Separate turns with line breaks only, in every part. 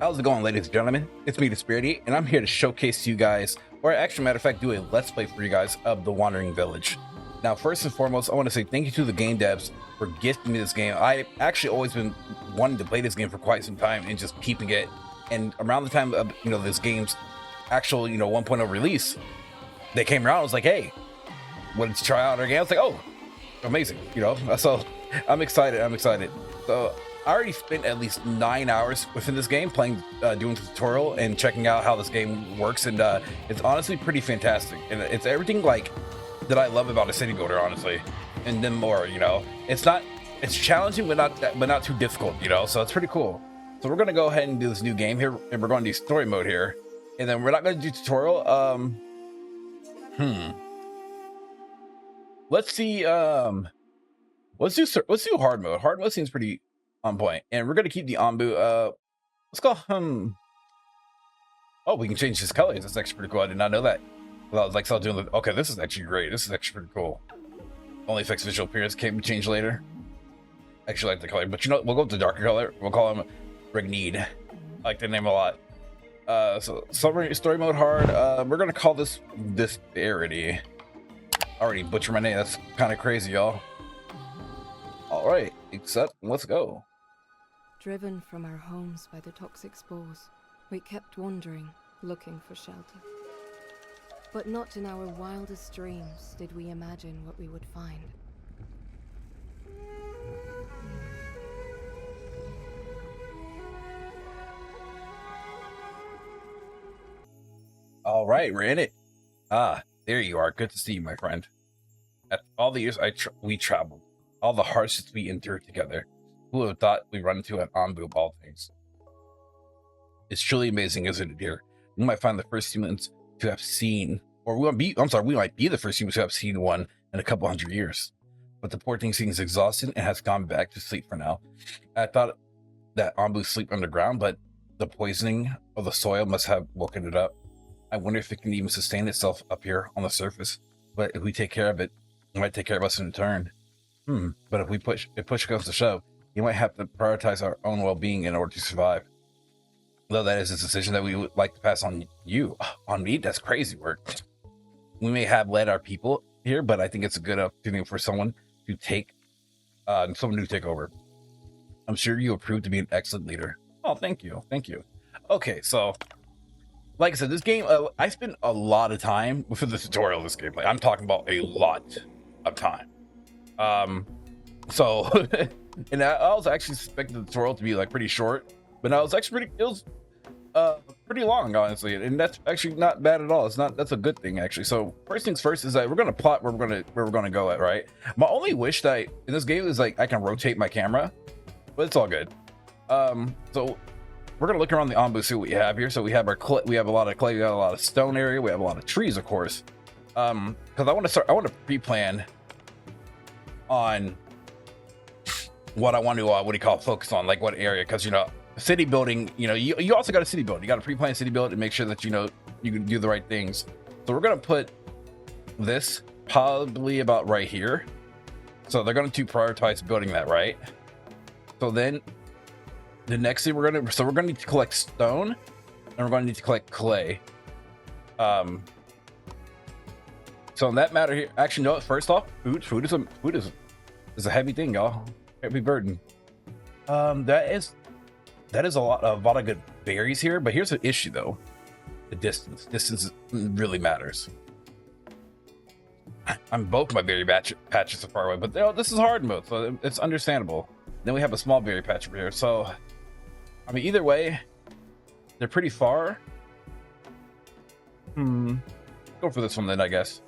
How's it going, ladies and gentlemen? It's me, DisBearity, and I'm here to showcase to you guys, or actually, matter of fact, do a let's play for you guys of The Wandering Village. Now, first and foremost, I want to say thank you to the game devs for gifting me this game. I actually always been wanting to play this game for quite some time and just keeping it. And around the time of this game's actual 1.0 release, they came around. I was like, hey, wanted to try out our game. I was like, oh, amazing, So I'm excited. So I already spent at least 9 hours within this game playing, doing the tutorial and checking out how this game works, and it's honestly pretty fantastic. And it's everything like that I love about a city builder, honestly, and then more. It's challenging, but not too difficult. So it's pretty cool. So we're gonna go ahead and do this new game here, and we're going to do story mode here, and then we're not going to do tutorial. Let's see. Let's do hard mode. Hard mode seems pretty on point, and we're gonna keep the Onbu. Let's go. Oh, we can change his colors. That's actually pretty cool. I did not know that. Well, I was like, so doing the. Okay, this is actually great. This is actually pretty cool. Only affects visual appearance. Can't be changed later. Actually, like the color, but we'll go with the darker color. We'll call him Rigneed. I like the name a lot. So summary story mode hard. We're gonna call this DisBearity. I already butchered my name. That's kind of crazy, y'all. All right, except let's go.
Driven from our homes by the toxic spores, we kept wandering, looking for shelter. But not in our wildest dreams did we imagine what we would find.
All right, we're in it. Ah, there you are. Good to see you, my friend. After all the years we traveled, all the hardships we endured together, who would have thought we'd run into an Onbu of all things? It's truly amazing, isn't it, dear? We might find the first humans to have seen, or we might be the first humans to have seen one in a couple hundred years. But the poor thing seems exhausted and has gone back to sleep for now. I thought that Onbu sleep underground, but the poisoning of the soil must have woken it up. I wonder if it can even sustain itself up here on the surface. But if we take care of it, it might take care of us in return. But if push comes to shove, you might have to prioritize our own well-being in order to survive. Though that is a decision that we would like to pass on you. On me? That's crazy work. We may have led our people here, but I think it's a good opportunity for someone to take over. I'm sure you will prove to be an excellent leader. Oh, thank you. Okay, so like I said, this game, I spent a lot of time with the tutorial of this game. Like, I'm talking about a lot of time. So, and I was actually expecting the tutorial to be like pretty short, but it was actually pretty long, honestly, and that's actually not bad at all. That's a good thing, actually. So first things first is that we're gonna plot where we're gonna go at, right? My only wish that in this game is like I can rotate my camera, but it's all good. So we're gonna look around the Onbu, see what we have here. So we have we have a lot of clay, we got a lot of stone area, we have a lot of trees, of course. Because I want to pre-plan on what I want to focus on, like what area, because city building, you also got a city build. You got to pre-plan city build and make sure that you can do the right things. So we're gonna put this probably about right here. So they're going to prioritize building that, right? So then the next thing we're gonna need to collect stone, and we're going to need to collect clay. So in that matter here, actually, no. First off, food is a heavy thing, y'all. Heavy burden. That is a lot of good berries here, but here's an issue though: the distance. Distance really matters. Both my berry patches are far away, but this is hard mode, so it's understandable. Then we have a small berry patch over here, so I mean, either way, they're pretty far. Go for this one then, I guess.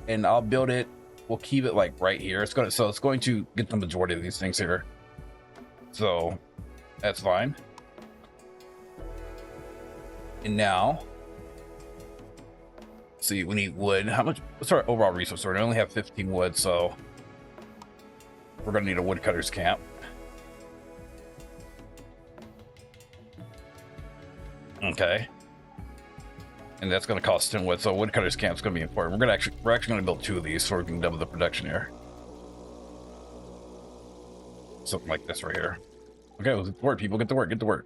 And I'll build it. We'll keep it like right here. It's going to get the majority of these things here. So that's fine. And now, see, we need wood. How much? What's our overall resource? We only have 15 wood, so we're gonna need a woodcutter's camp. Okay. And that's going to cost 10 wood, so woodcutter's camp is going to be important. We're actually going to build 2 of these so we can double the production here. Something like this right here. Okay, let's get to work, people. Get to work.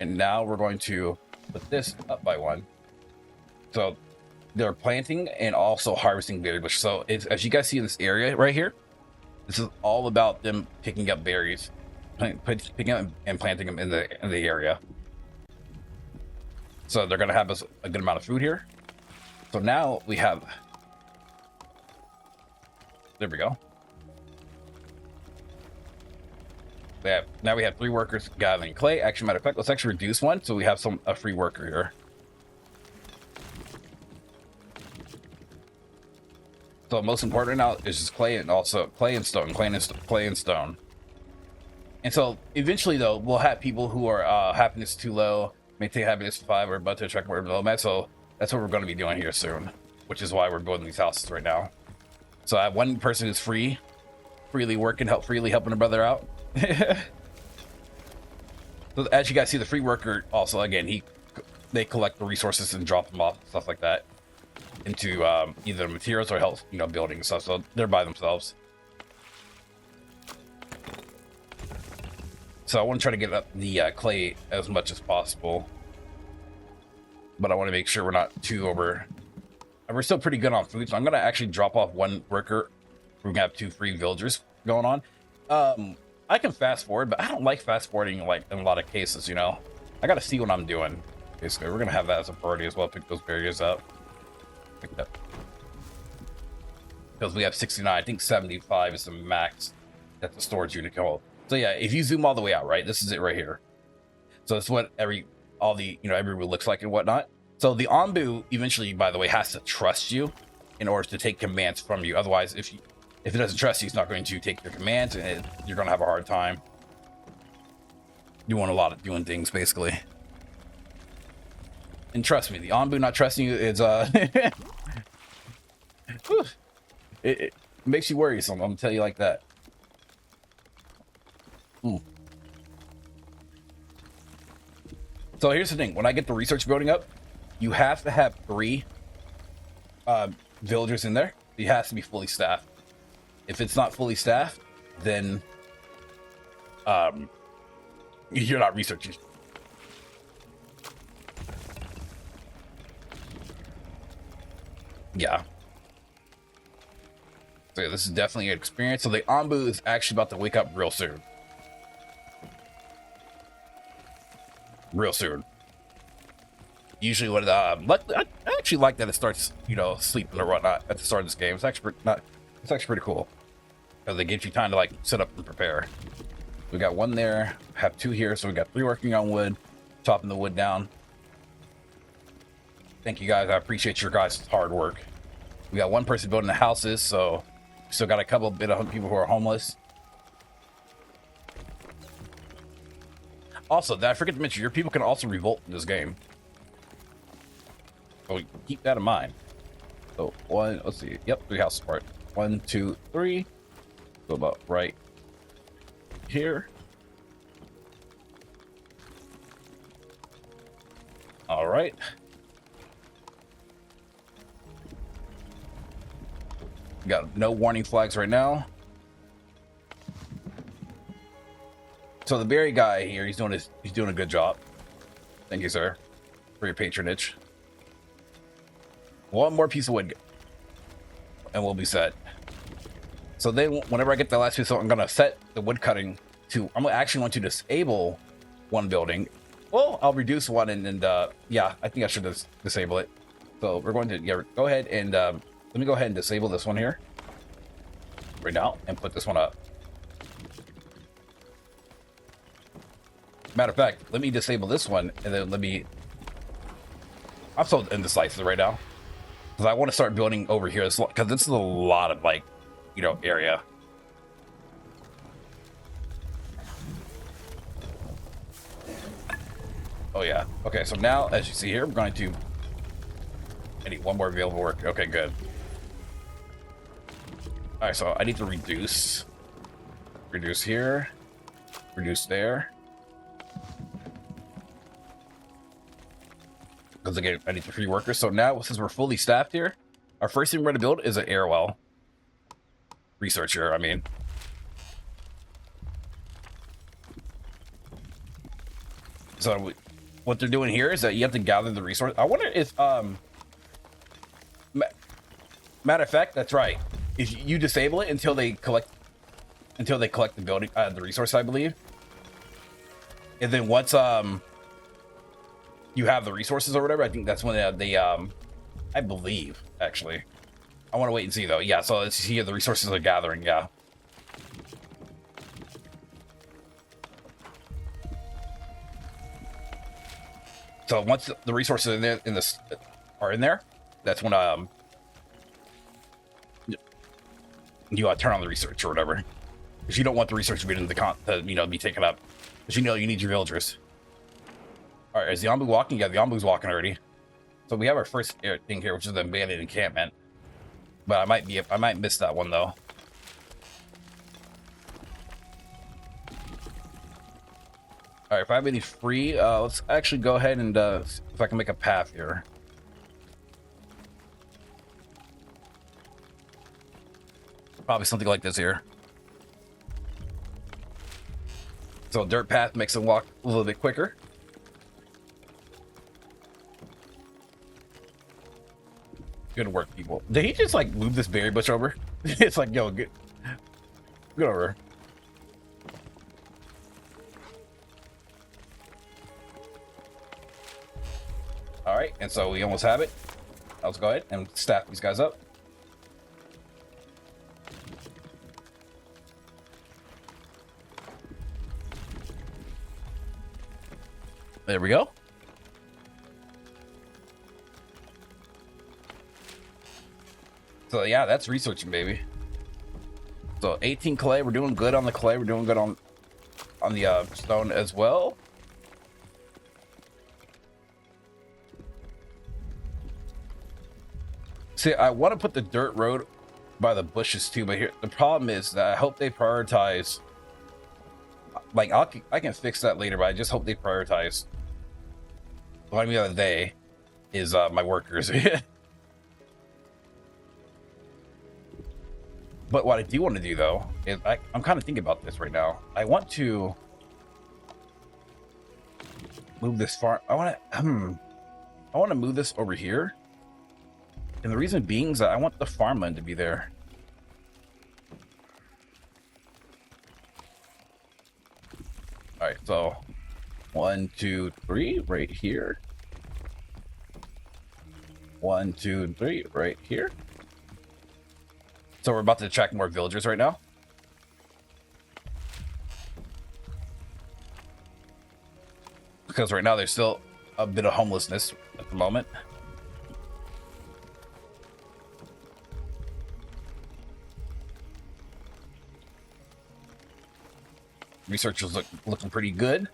And now we're going to put this up by 1. So they're planting and also harvesting berries. So as you guys see in this area right here, this is all about them picking up berries, picking up and planting them in the area. So they're gonna have us a good amount of food here. So now we have, there we go. Now we have 3 workers gathering clay. Actually, matter of fact, let's actually reduce 1 so we have a free worker here. So most important now is just clay and also clay and stone, clay and stone. And so eventually though, we'll have people who are happiness too low, maintain happiness 5, or about to attract more low man. So that's what we're going to be doing here soon, which is why we're building these houses right now. So I have 1 person who's freely working, freely helping a brother out. So as you guys see, the free worker also, again, they collect the resources and drop them off, stuff like that, into either materials or help, building and stuff. So they're by themselves. So I want to try to get up the clay as much as possible, but I want to make sure we're not too over. And we're still pretty good on food, so I'm gonna actually drop off 1 worker. We're gonna have 2 free villagers going on. I can fast forward, but I don't like fast forwarding like in a lot of cases. I gotta see what I'm doing. Basically, we're gonna have that as a priority as well. Pick those barriers up. Pick that. Because we have 69, I think 75 is the max that the storage unit can hold. So yeah, if you zoom all the way out, right, this is it right here. So it's what everyone looks like and whatnot. So the Onbu eventually, by the way, has to trust you in order to take commands from you. Otherwise, if it doesn't trust you, it's not going to take your commands, and you're going to have a hard time doing things, basically. And trust me, the Onbu not trusting you is it makes you worrisome. I'm gonna tell you like that. So here's the thing: when I get the research building up, you have to have 3 villagers in there. It has to be fully staffed. If it's not fully staffed, then you're not researching. Yeah. So yeah, this is definitely an experience. So the Onbu is actually about to wake up real soon. Usually when I actually like that it starts, sleeping or whatnot at the start of this game. It's actually pretty cool. Because they give you time to like set up and prepare. We got 1 there, have 2 here, so we got 3 working on wood, chopping the wood down. Thank you guys. I appreciate your guys' hard work. We got 1 person building the houses, so we still got a couple bit of people who are homeless. Also, I forget to mention, your people can also revolt in this game. So keep that in mind. So let's see. Yep, 3 houses apart. 1, 2, 3. So about right here. All right. Got no warning flags right now. So the berry guy here, he's doing a good job. Thank you, sir, for your patronage. 1 more piece of wood, and we'll be set. So then, whenever I get the last piece, I'm gonna set the wood cutting to. I'm actually going to disable 1 building. Well, I'll reduce 1, and yeah, I think I should just disable it. So we're going to go ahead and let me go ahead and disable this one here right now, and put this one up. Matter of fact, let me disable this one, and then I'm so indecisive right now because I want to start building over here because this is a lot of area. Oh yeah. Okay, so now as you see here, we're going to. I need 1 more available work. Okay, good. All right, so I need to reduce here, reduce there. Because again, I need 3 workers. So now, since we're fully staffed here, our first thing we're going to build is an air well. Researcher, I mean. So what they're doing here is that you have to gather the resource. I wonder if matter of fact, that's right. Is you disable it until they collect the building the resource, I believe. And then once you have the resources or whatever, I think that's when they I believe actually. I want to wait and see though. Yeah, so let's see here the resources are gathering. Yeah. So once the resources are in there, that's when you turn on the research or whatever, because you don't want the research to be in the be taken up, because you need your villagers. All right, is the Onbu walking? Yeah, the Onbu's walking already. So we have our first thing here, which is the abandoned encampment. But I might miss that one though. All right, if I have any free, let's actually go ahead and see if I can make a path here. Probably something like this here. So dirt path makes it walk a little bit quicker. Good work, people. Did he just like move this berry bush over? It's like, yo, get over. All right, and so we almost have it. Let's go ahead and staff these guys up. There we go. So yeah, that's researching, baby. So 18 clay, we're doing good on the clay. We're doing good on the stone as well. See, I want to put the dirt road by the bushes too, but here the problem is that I hope they prioritize. Like I can fix that later, but I just hope they prioritize. What I mean by they is my workers. But what I do want to do though is I'm kind of thinking about this right now. I want to move this farm. I want to move this over here. And the reason being is that I want the farmland to be there. All right, so 1, 2, 3 right here. 1, 2, 3 right here. So we're about to attract more villagers right now. Because right now there's still a bit of homelessness at the moment. Research is looking pretty good.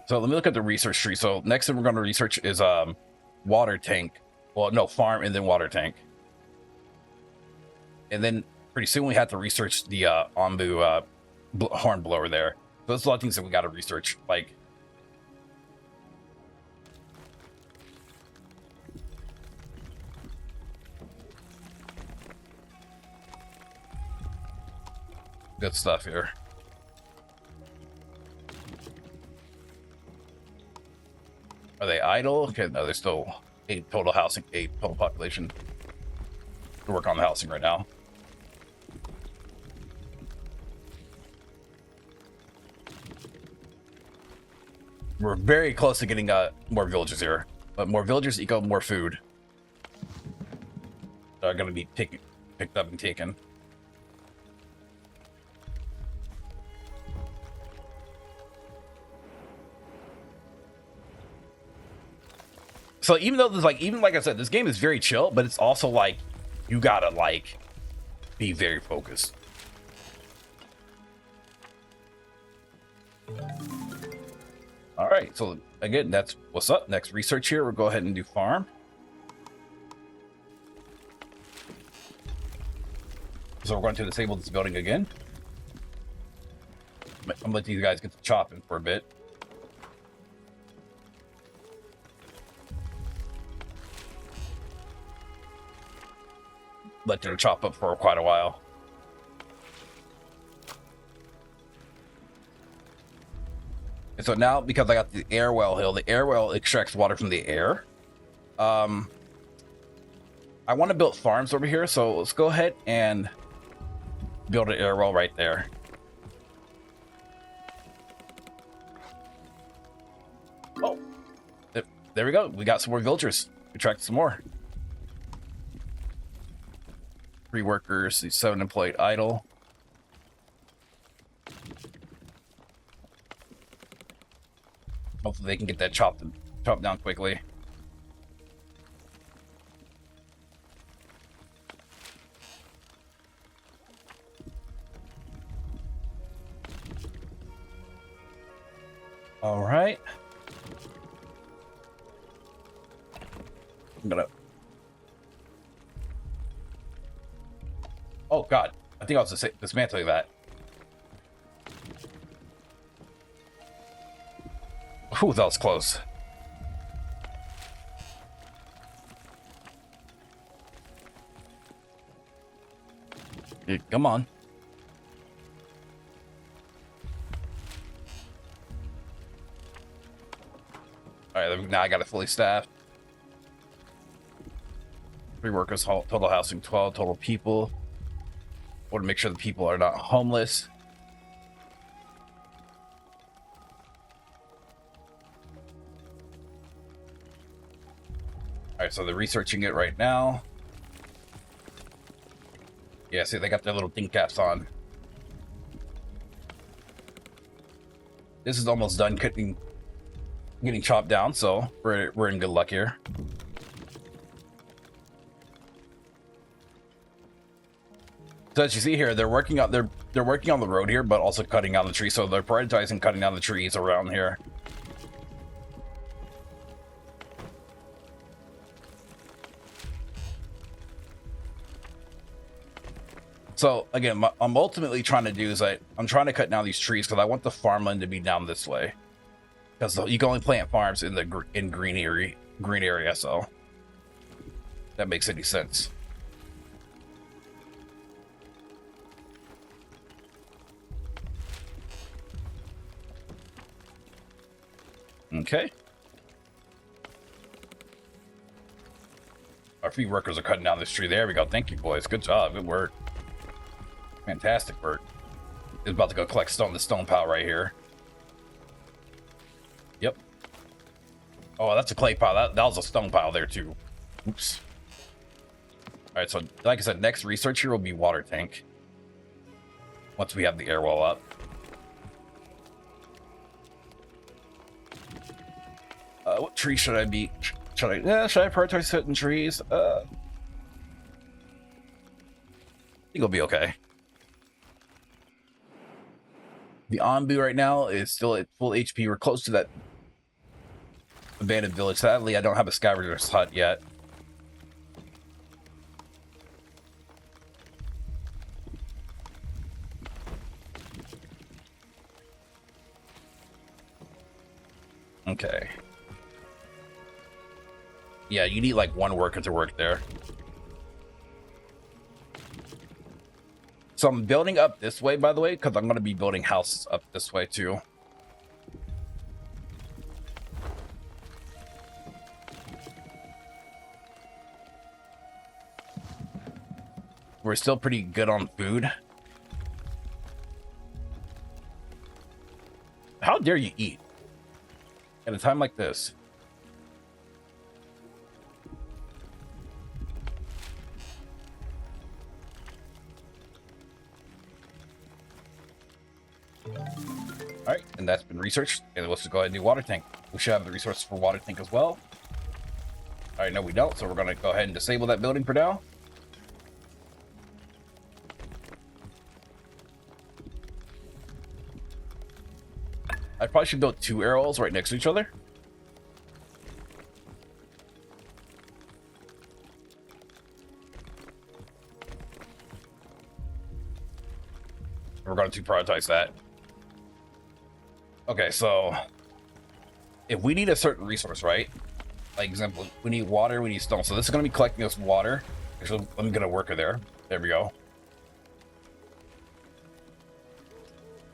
So let me look at the research tree. So next thing we're going to research is water tank. Well, no, farm and then water tank. And then pretty soon we have to research the Onbu horn blower there. So there's a lot of things that we got to research. Like, good stuff here. Are they idle? Okay, no, there's still 8 total housing, 8 total population to work on the housing right now. We're very close to getting more villagers here, but more villagers equal more food. Are going to be picked up and taken. So even though there's like I said, this game is very chill, but it's also like you gotta like be very focused. All right, so again, that's what's up. Next research here, we'll go ahead and do farm. So we're going to disable this building again. I'm gonna let these guys get to chopping for a bit. Let them chop up for quite a while. so now because I got the air well hill, the air well extracts water from the air. I want to build farms over here, so let's go ahead and build an air well right there. Oh, there we go. We got some more villagers. Attract some more. 3 workers, 7 employed idle. Hopefully they can get that chopped down quickly. All right. I'm gonna. Oh God! I think I was dismantling that. Ooh, that was close. Yeah, come on. All right, now I got it fully staffed. 3 workers, total housing 12, total people. Want to make sure the people are not homeless. All right, so they're researching it right now. Yeah, see, they got their little think caps on. This is almost done getting chopped down, so we're in good luck here. So as you see here, they're working on they're working on the road here, but also cutting down the trees. So they're prioritizing cutting down the trees around here. So again, I'm ultimately trying to do is I'm trying to cut down these trees because I want the farmland to be down this way. Because you can only plant farms in the green area, so that makes any sense. Okay. Our few workers are cutting down this tree. There we go. Thank you, boys. Good job. Good work. Fantastic work. It's about to go collect stone. The stone pile right here. Yep. Oh, that's a clay pile. That was a stone pile there too. Oops. All right. So, like I said, next research here will be water tank. Once we have the air wall up. What tree should I be? Should I prioritize certain trees? I think it'll be okay. The Onbu right now is still at full HP. We're close to that abandoned village. Sadly, I don't have a scavenger's hut yet. Okay. Yeah, you need like 1 worker to work there. So I'm building up this way, by the way, because I'm going to be building houses up this way too. We're still pretty good on food. How dare you eat at a time like this? All right, and that's been researched. And let's just go ahead and do water tank. We should have the resources for water tank as well. All right, no, we don't. So we're going to go ahead and disable that building for now. I probably should build 2 arrows right next to each other. We're going to prioritize that. Okay, so if we need a certain resource, right? Like example, we need water, we need stone. So this is going to be collecting us water. Actually, let me get a worker there. There we go.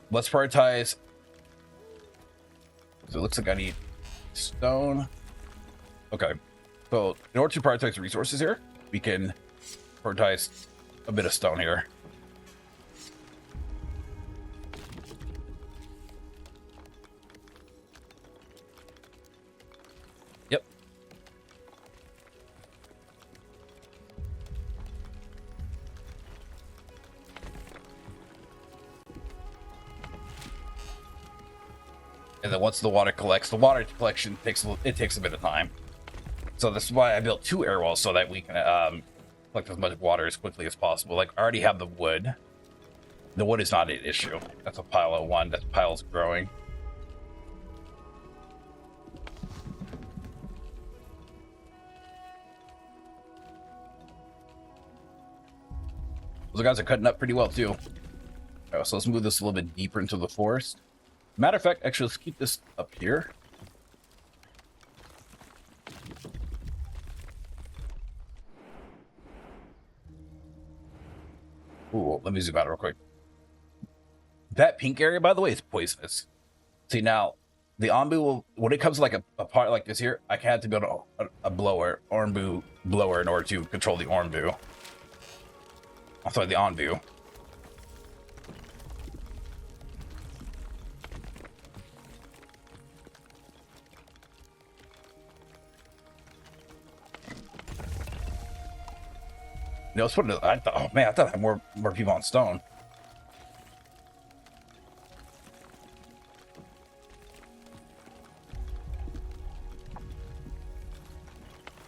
Let's prioritize So it looks like I need stone. Okay. So in order to prioritize resources here, we can prioritize a bit of stone here. Yep. And then once the water collects, the water collection takes a bit of time. So this is why I built 2 air wells so that we can collect as much water as quickly as possible. Like I already have the wood. The wood is not an issue. That's a pile of 1. That pile's growing. Those guys are cutting up pretty well too. All right, so let's move this a little bit deeper into the forest. Matter of fact, actually, let's keep this up here. Ooh, let me zoom out real quick. That pink area, by the way, is poisonous. See, now, the Onbu will, when it comes to like a part like this here, I had to build a blower, Onbu blower, in order to control the Onbu. I'm sorry, the Onbu. No, let's put it. I thought, oh man, I thought I had more people on stone.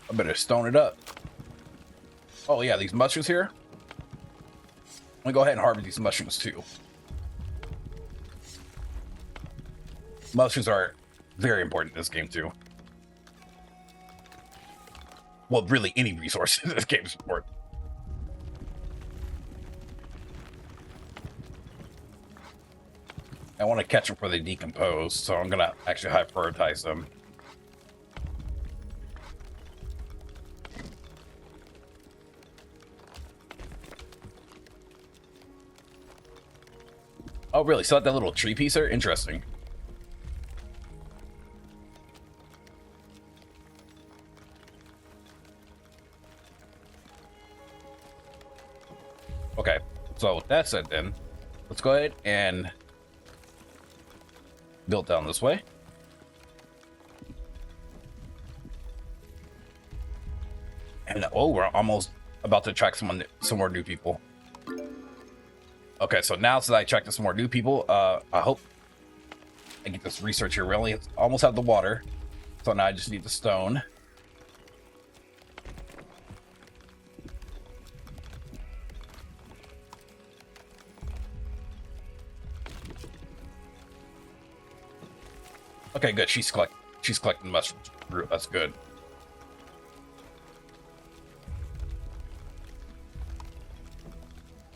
I better stone it up. Oh yeah, these mushrooms here. I'm gonna go ahead and harvest these mushrooms too. Mushrooms are very important in this game too. Well, really, any resource in this game is important. I want to catch them before they decompose, so I'm gonna actually high prioritize them. Oh, really? So that little tree piece there? Interesting. Okay, so with that said then, let's go ahead and build down this way. And oh, we're almost about to attract some more new people. Okay, so now since I attracted some more new people, I hope I get this research here. We only almost have the water, so now I just need the stone. Okay, good. She's collecting mushrooms. That's good.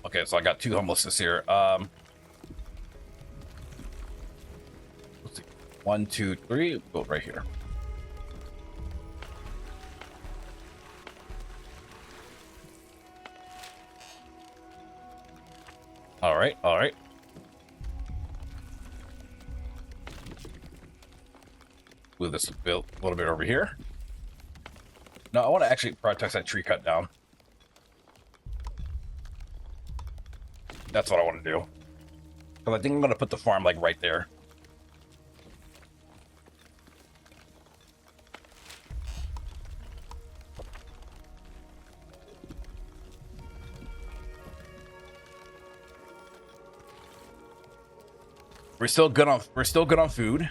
Okay, so I got 2 homelessness here. Let's see. 1, 2, 3. Go right here. All right, all right. Move this a little bit over here. No, I want to actually prioritize that tree cut down. That's what I want to do. Because I think I'm going to put the farm like right there. We're still good on food.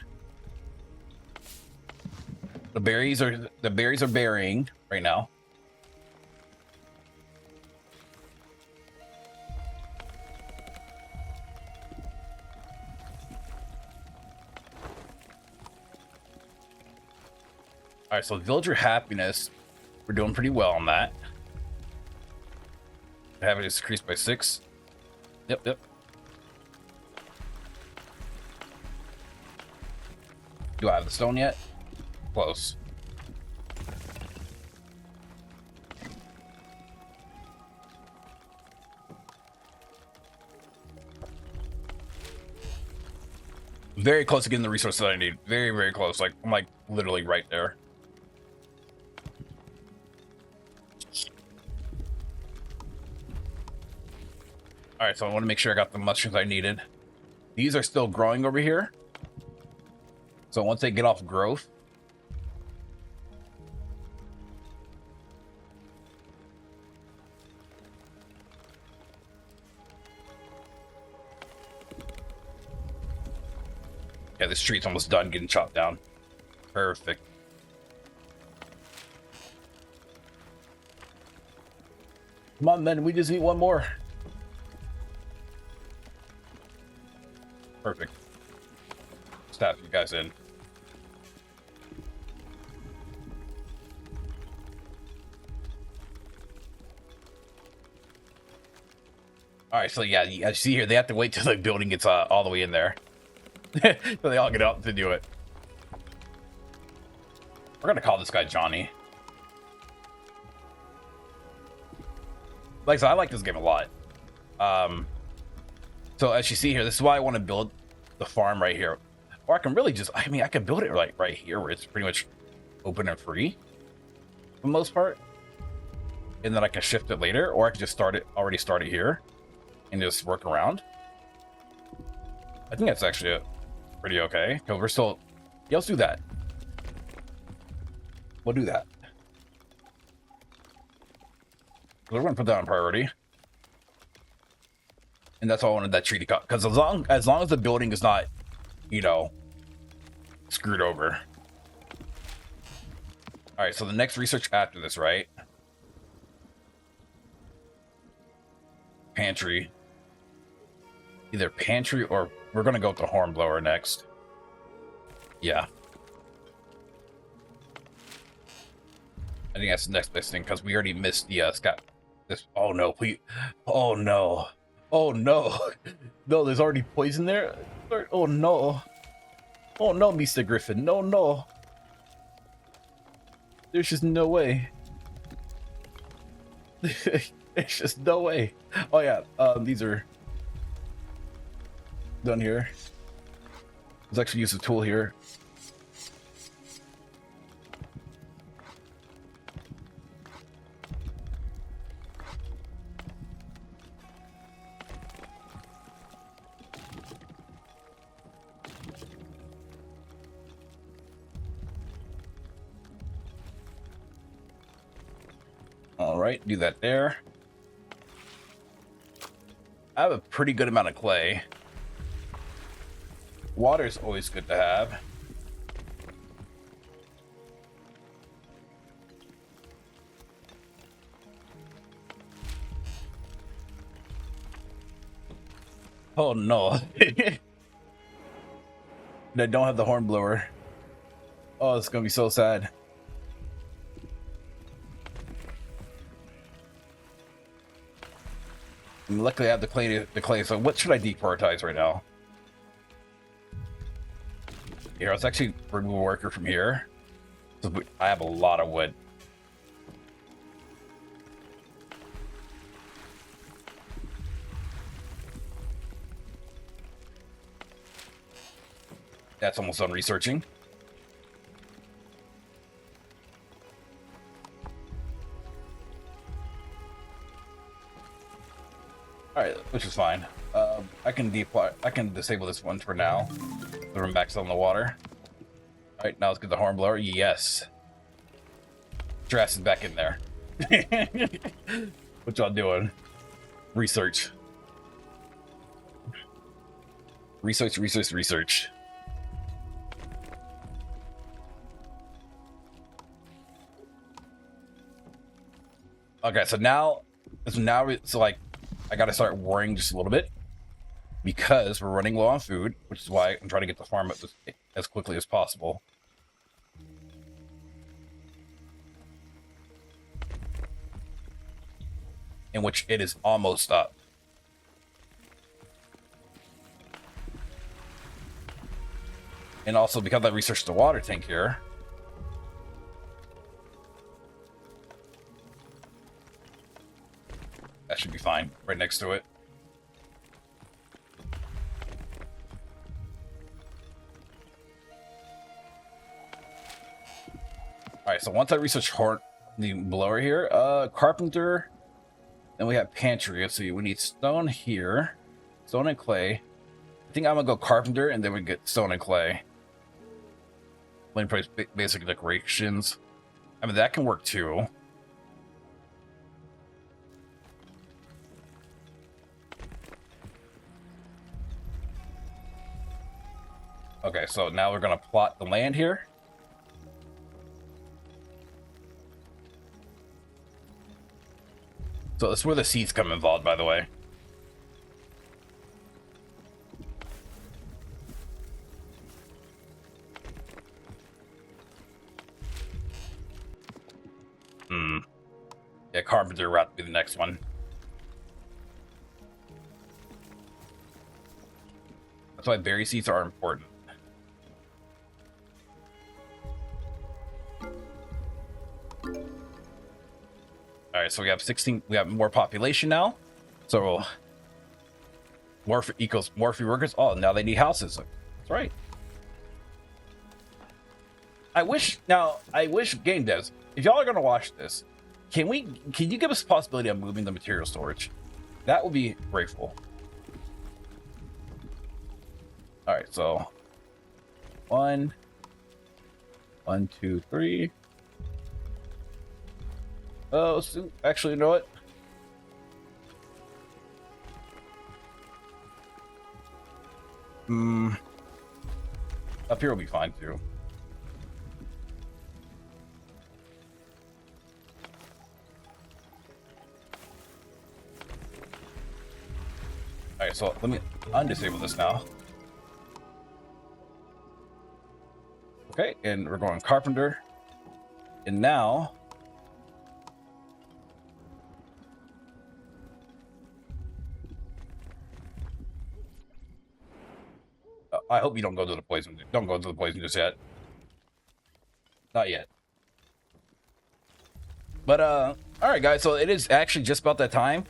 The berries are berrying right now. All right, so villager happiness, we're doing pretty well on that. Happiness increased by 6. Yep. Do I have the stone yet? Close. Very close to getting the resources that I need. Very, very close. Like, I'm like literally right there. All right, so I want to make sure I got the mushrooms I needed. These are still growing over here. So once they get off growth, yeah, this tree's almost done getting chopped down. Perfect. Come on, men. We just need one more. Perfect. Staff you guys in. All right, so yeah, you see here, they have to wait till the building gets all the way in there. So they all get out to do it. We're gonna call this guy Johnny. Like I said, I like this game a lot. So as you see here, this is why I want to build the farm right here. Or I can really just, I mean, I can build it like right here where it's pretty much open and free for the most part. And then I can shift it later, or I can just already start it here and just work around. I think that's actually pretty okay, because we're still, yeah, let's do that. We'll do that. We're going to put that on priority. And that's all I wanted that tree to cut. Because as long as the building is not, you know, screwed over. Alright, so the next research after this, right? Pantry. Either pantry or we're going to go with the hornblower next. Yeah. I think that's the next best thing because we already missed the scout. This. Oh no, please. Oh no. Oh no. No, there's already poison there. Oh no. Oh no, Mr. Griffin. No, no. There's just no way. There's just no way. Oh yeah, these are done here. Let's actually use the tool here. All right, do that there. I have a pretty good amount of clay. Water is always good to have. Oh no. I don't have the hornblower. Oh, it's gonna be so sad. And luckily I have the clay, so what should I deprioritize right now? Here, let's actually remove a worker from here. So I have a lot of wood. That's almost done researching. Alright, which is fine. I can disable this one for now. So we're max on the water. Alright, now let's get the hornblower. Yes. Drass is back in there. What y'all doing? Research. Research. Okay, so now it's like I gotta start worrying just a little bit because we're running low on food, which is why I'm trying to get the farm up as quickly as possible. In which it is almost up. And also because I researched the water tank here. That should be fine, right next to it. All right, so once I research the blower here, carpenter, then we have pantry. Let's see, we need stone here, stone and clay. I think I'm gonna go carpenter, and then we get stone and clay. Plain price basic decorations. I mean, that can work too. Okay, so now we're gonna plot the land here. So that's where the seeds come involved, by the way. Yeah, carpenter will have to be the next one. That's why berry seeds are important. All right, so we have 16. We have more population now. So more equals more free workers. Oh, now they need houses. That's right. I wish game devs, if y'all are gonna watch this, can you give us the possibility of moving the material storage? That would be grateful. All right, so 1, 2, 3. Oh, so actually, you know what? Up here will be fine too. All right, so let me undisable this now. Okay, and we're going carpenter. And now I hope you don't go to the poison. Don't go to the poison just yet. Not yet. But all right, guys. So it is actually just about that time.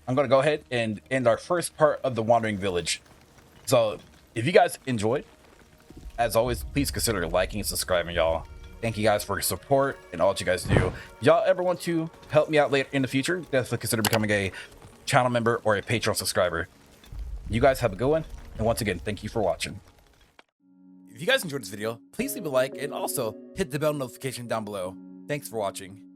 I'm gonna go ahead and end our first part of the Wandering Village. So if you guys enjoyed, as always, please consider liking and subscribing, y'all. Thank you guys for your support and all that you guys do. Y'all ever want to help me out later in the future, definitely consider becoming a channel member or a Patreon subscriber. You guys have a good one. And once again, thank you for watching. If you guys enjoyed this video, please leave a like and also hit the bell notification down below. Thanks for watching.